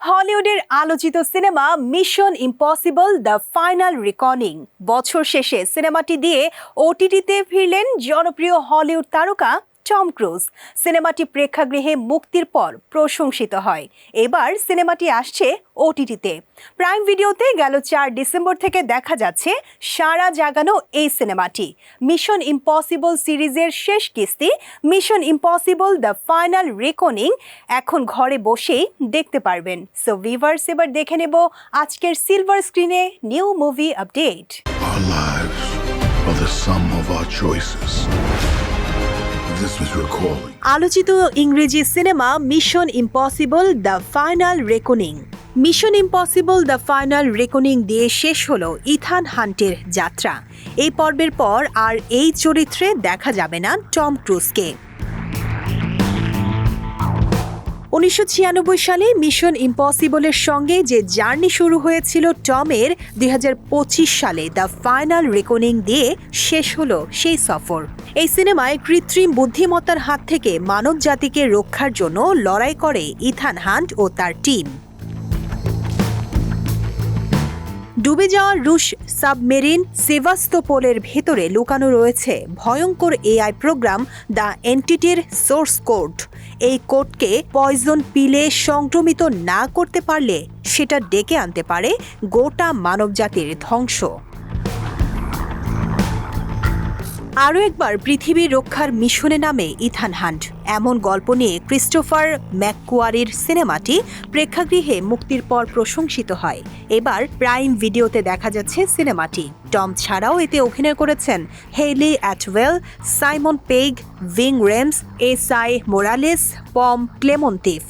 হলিউডের আলোচিত cinema mission impossible the final রিকনিং বছর শেষে সিনেমাটি দিয়ে ওটিটিতে ফিরলেন জনপ্রিয় হলিউড তারকা টম ক্রুজ। সিনেমাটি প্রেক্ষাগৃহে মুক্তির পর প্রশংসিত হয়। এবার সিনেমাটি আসছে ওটিটিতে। প্রাইম ভিডিওতে গেল 4 ডিসেম্বর থেকে দেখা যাচ্ছে সারা জাগানো এই সিনেমাটি। মিশন ইম্পসিবল সিরিজের শেষ কিস্তি মিশন ইম্পসিবল দ্য ফাইনাল রিকনিং এখন ঘরে বসেই দেখতে পারবেন। সো ভিউয়ার্স, এবার দেখে নেব আজকের সিলভার স্ক্রিনে new movie update. Our lives are the sum of our choices. This was your calling. আলোচিত ইংরেজি cinema mission impossible the final reckoning. Mission impossible the final reckoning দিয়ে শেষ হলো ইথান হান্টের যাত্রা। এই পর্বের পর আর এই চরিত্রে দেখা যাবে না টম ক্রুজকে। 1996 সালে মিশন ইম্পসিবলের সঙ্গে যে জার্নি শুরু হয়েছিল টমের, 2025 সালে দ্য ফাইনাল রেকনিং দিয়ে শেষ হলো সেই সফর। এই সিনেমায় কৃত্রিম বুদ্ধিমত্তার হাত থেকে মানব জাতিকে রক্ষার জন্য লড়াই করে ইথান হান্ট ও তার টিম। ডুবে যাওয়া রুশ সাবমেরিন সেভাস্তোপোলের ভেতরে লুকানো রয়েছে ভয়ঙ্কর এআই প্রোগ্রাম দ্য এন্টিটির সোর্স কোড। এই কোডকে পয়জন পিলে সংক্রমিত না করতে পারলে সেটা ডেকে আনতে পারে গোটা মানবজাতির ধ্বংস। আরও একবার পৃথিবী রক্ষার মিশনে নামে ইথান হান্ট। এমন গল্প নিয়ে ক্রিস্টোফার ম্যাককুয়ারির সিনেমাটি প্রেক্ষাগৃহে মুক্তির পর প্রশংসিত হয়। এবার প্রাইম ভিডিওতে দেখা যাচ্ছে সিনেমাটি। টম ছাড়াও এতে অভিনয় করেছেন Hayley Attwell, Simon peg, ভিং রেমস, SI মোরালেস, পম ক্লেমন্টিফ।